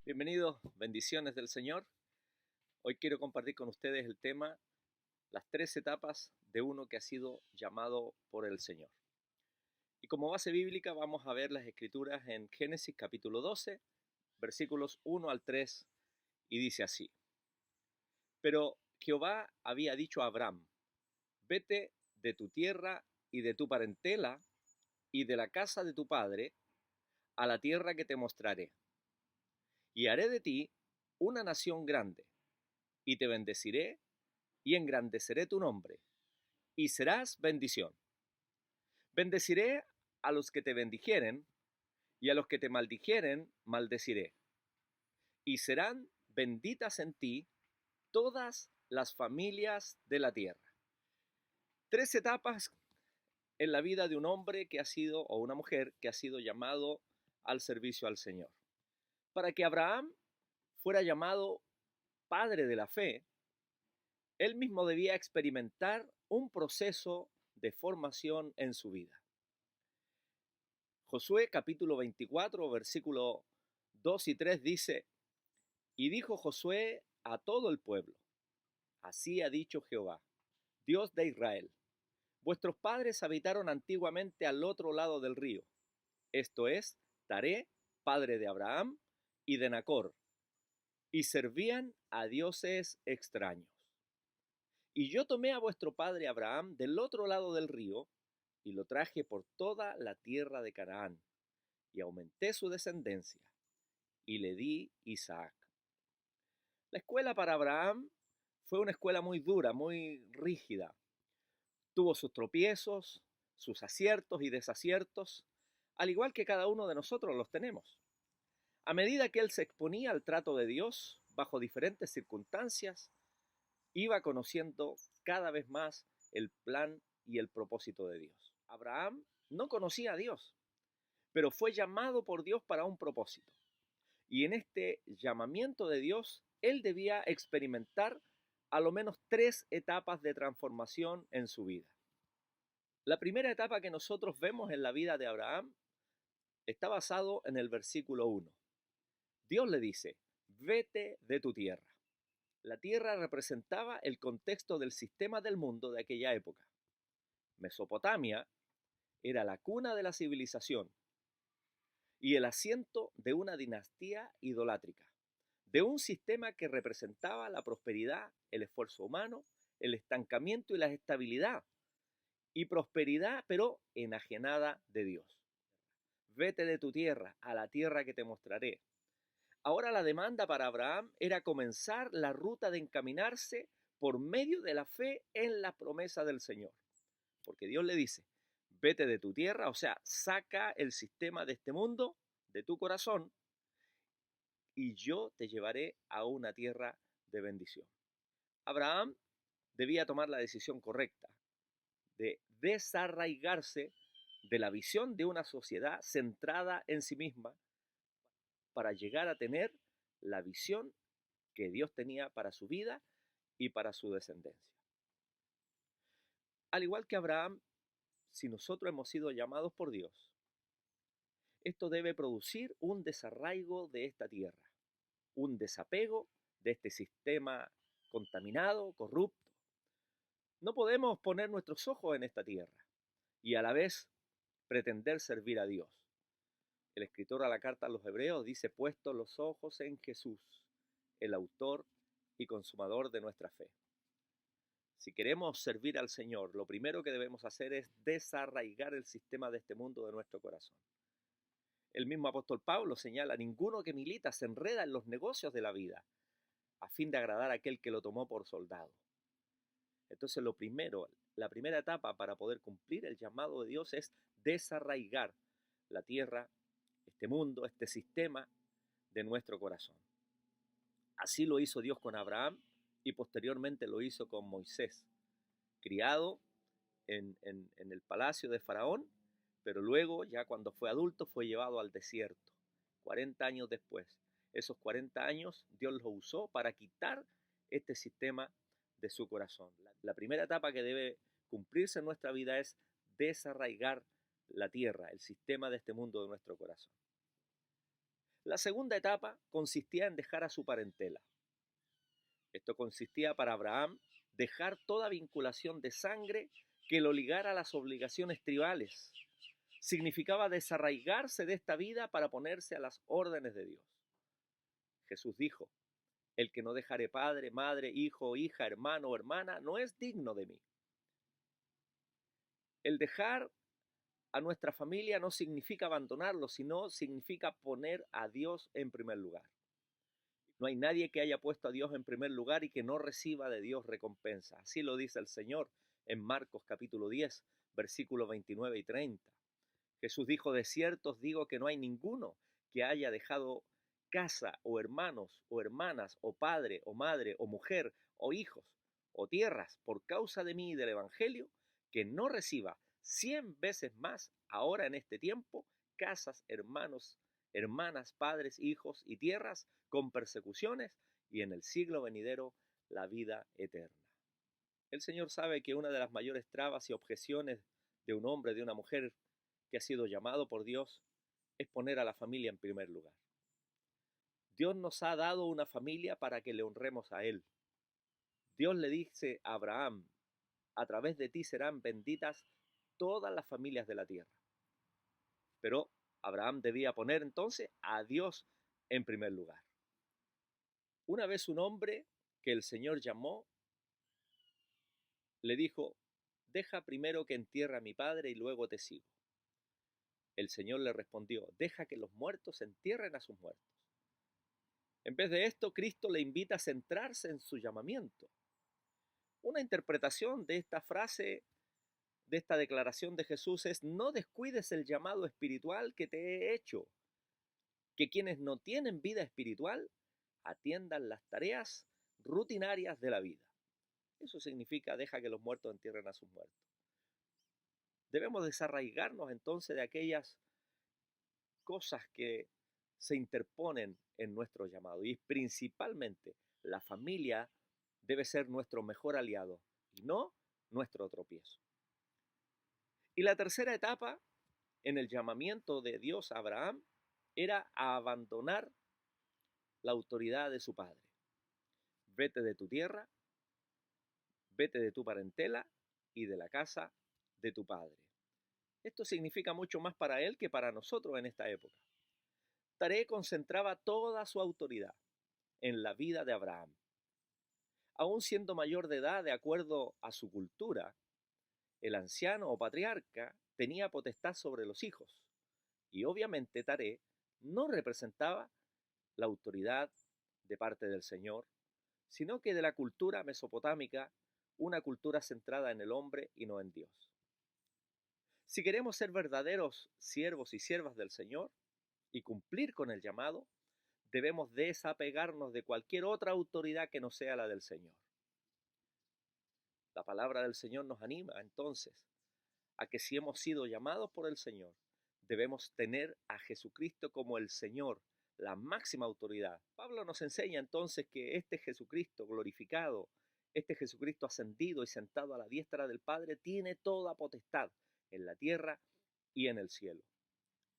Bienvenidos, bendiciones del Señor. Hoy quiero compartir con ustedes el tema, las tres etapas de uno que ha sido llamado por el Señor. Y como base bíblica vamos a ver las escrituras en Génesis capítulo 12, versículos 1 al 3, y dice así. Pero Jehová había dicho a Abraham, vete de tu tierra y de tu parentela y de la casa de tu padre a la tierra que te mostraré. Y haré de ti una nación grande, y te bendeciré y engrandeceré tu nombre, y serás bendición. Bendeciré a los que te bendijeren, y a los que te maldijeren maldeciré. Y serán benditas en ti todas las familias de la tierra. Tres etapas en la vida de un hombre que ha sido, o una mujer que ha sido llamado al servicio al Señor. Para que Abraham fuera llamado padre de la fe, él mismo debía experimentar un proceso de formación en su vida. Josué capítulo 24, versículo 2 y 3 dice, y dijo Josué a todo el pueblo, así ha dicho Jehová, Dios de Israel, vuestros padres habitaron antiguamente al otro lado del río, esto es, Taré, padre de Abraham y de Nacor, y servían a dioses extraños. Y yo tomé a vuestro padre Abraham del otro lado del río, y lo traje por toda la tierra de Canaán, y aumenté su descendencia, y le di Isaac. La escuela para Abraham fue una escuela muy dura, muy rígida. Tuvo sus tropiezos, sus aciertos y desaciertos, al igual que cada uno de nosotros los tenemos. A medida que él se exponía al trato de Dios, bajo diferentes circunstancias, iba conociendo cada vez más el plan y el propósito de Dios. Abraham no conocía a Dios, pero fue llamado por Dios para un propósito. Y en este llamamiento de Dios, él debía experimentar a lo menos tres etapas de transformación en su vida. La primera etapa que nosotros vemos en la vida de Abraham está basado en el versículo 1. Dios le dice, vete de tu tierra. La tierra representaba el contexto del sistema del mundo de aquella época. Mesopotamia era la cuna de la civilización y el asiento de una dinastía idolátrica, de un sistema que representaba la prosperidad, el esfuerzo humano, el estancamiento y la estabilidad, y prosperidad pero enajenada de Dios. Vete de tu tierra a la tierra que te mostraré. Ahora la demanda para Abraham era comenzar la ruta de encaminarse por medio de la fe en la promesa del Señor. Porque Dios le dice, vete de tu tierra, o sea, saca el sistema de este mundo de tu corazón y yo te llevaré a una tierra de bendición. Abraham debía tomar la decisión correcta de desarraigarse de la visión de una sociedad centrada en sí misma para llegar a tener la visión que Dios tenía para su vida y para su descendencia. Al igual que Abraham, si nosotros hemos sido llamados por Dios, esto debe producir un desarraigo de esta tierra, un desapego de este sistema contaminado, corrupto. No podemos poner nuestros ojos en esta tierra y a la vez pretender servir a Dios. El escritor a la carta a los Hebreos dice, puesto los ojos en Jesús, el autor y consumador de nuestra fe. Si queremos servir al Señor, lo primero que debemos hacer es desarraigar el sistema de este mundo de nuestro corazón. El mismo apóstol Pablo señala, ninguno que milita se enreda en los negocios de la vida, a fin de agradar a aquel que lo tomó por soldado. Entonces la primera etapa para poder cumplir el llamado de Dios es desarraigar la tierra, este mundo, este sistema de nuestro corazón. Así lo hizo Dios con Abraham y posteriormente lo hizo con Moisés, criado en el palacio de Faraón, pero luego, ya cuando fue adulto, fue llevado al desierto, 40 años después. Esos 40 años Dios los usó para quitar este sistema de su corazón. La primera etapa que debe cumplirse en nuestra vida es desarraigar la tierra, el sistema de este mundo de nuestro corazón. La segunda etapa consistía en dejar a su parentela. Esto consistía para Abraham dejar toda vinculación de sangre que lo ligara a las obligaciones tribales. Significaba desarraigarse de esta vida para ponerse a las órdenes de Dios. Jesús dijo: el que no dejare padre, madre, hijo, hija, hermano o hermana, no es digno de mí. El dejar a nuestra familia no significa abandonarlo, sino significa poner a Dios en primer lugar. No hay nadie que haya puesto a Dios en primer lugar y que no reciba de Dios recompensa. Así lo dice el Señor en Marcos capítulo 10, versículos 29 y 30. Jesús dijo: de cierto os digo que no hay ninguno que haya dejado casa o hermanos o hermanas o padre o madre o mujer o hijos o tierras por causa de mí y del Evangelio, que no reciba 100 veces más ahora en este tiempo casas, hermanos, hermanas, padres, hijos y tierras con persecuciones, y en el siglo venidero la vida eterna. El Señor sabe que una de las mayores trabas y objeciones de un hombre, de una mujer que ha sido llamado por Dios, es poner a la familia en primer lugar. Dios nos ha dado una familia para que le honremos a Él. Dios le dice a Abraham: a través de ti serán benditas todas las familias de la tierra. Pero Abraham debía poner entonces a Dios en primer lugar. Una vez un hombre que el Señor llamó le dijo: deja primero que entierre a mi padre y luego te sigo. El Señor le respondió: deja que los muertos entierren a sus muertos. En vez de esto, Cristo le invita a centrarse en su llamamiento. Una interpretación de esta frase, de esta declaración de Jesús, es: no descuides el llamado espiritual que te he hecho. Que quienes no tienen vida espiritual atiendan las tareas rutinarias de la vida. Eso significa: deja que los muertos entierren a sus muertos. Debemos desarraigarnos entonces de aquellas cosas que se interponen en nuestro llamado, y principalmente la familia debe ser nuestro mejor aliado y no nuestro tropiezo. Y la tercera etapa en el llamamiento de Dios a Abraham era a abandonar la autoridad de su padre. Vete de tu tierra, vete de tu parentela y de la casa de tu padre. Esto significa mucho más para él que para nosotros en esta época. Taré concentraba toda su autoridad en la vida de Abraham. Aún siendo mayor de edad, de acuerdo a su cultura, el anciano o patriarca tenía potestad sobre los hijos, y obviamente Taré no representaba la autoridad de parte del Señor, sino que de la cultura mesopotámica, una cultura centrada en el hombre y no en Dios. Si queremos ser verdaderos siervos y siervas del Señor y cumplir con el llamado, debemos desapegarnos de cualquier otra autoridad que no sea la del Señor. La palabra del Señor nos anima entonces a que, si hemos sido llamados por el Señor, debemos tener a Jesucristo como el Señor, la máxima autoridad. Pablo nos enseña entonces que este Jesucristo glorificado, este Jesucristo ascendido y sentado a la diestra del Padre, tiene toda potestad en la tierra y en el cielo.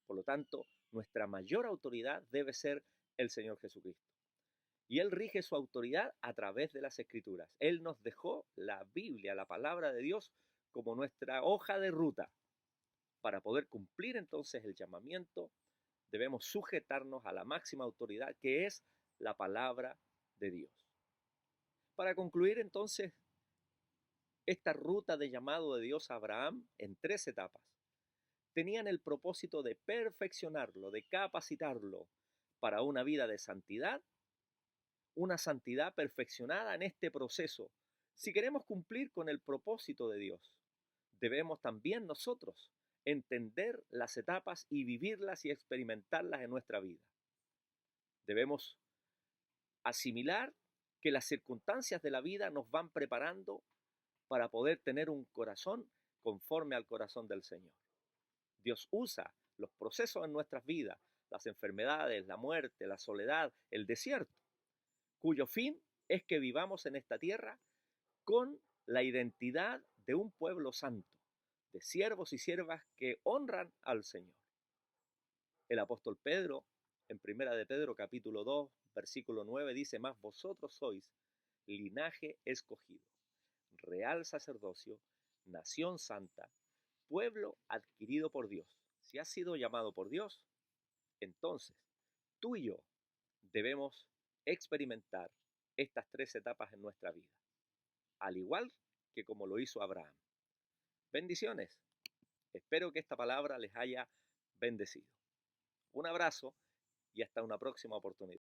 Por lo tanto, nuestra mayor autoridad debe ser el Señor Jesucristo. Y Él rige su autoridad a través de las Escrituras. Él nos dejó la Biblia, la palabra de Dios, como nuestra hoja de ruta. Para poder cumplir entonces el llamamiento, debemos sujetarnos a la máxima autoridad, que es la palabra de Dios. Para concluir entonces esta ruta de llamado de Dios a Abraham en 3 etapas, tenían el propósito de perfeccionarlo, de capacitarlo para una vida de santidad, una santidad perfeccionada en este proceso. Si queremos cumplir con el propósito de Dios, debemos también nosotros entender las etapas y vivirlas y experimentarlas en nuestra vida. Debemos asimilar que las circunstancias de la vida nos van preparando para poder tener un corazón conforme al corazón del Señor. Dios usa los procesos en nuestras vidas, las enfermedades, la muerte, la soledad, el desierto, cuyo fin es que vivamos en esta tierra con la identidad de un pueblo santo, de siervos y siervas que honran al Señor. El apóstol Pedro En Primera de Pedro capítulo 2, versículo 9 dice, mas vosotros sois linaje escogido, real sacerdocio, nación santa, pueblo adquirido por Dios. Si has sido llamado por Dios, entonces tú y yo debemos experimentar estas tres etapas en nuestra vida, al igual que como lo hizo Abraham. Bendiciones. Espero que esta palabra les haya bendecido. Un abrazo y hasta una próxima oportunidad.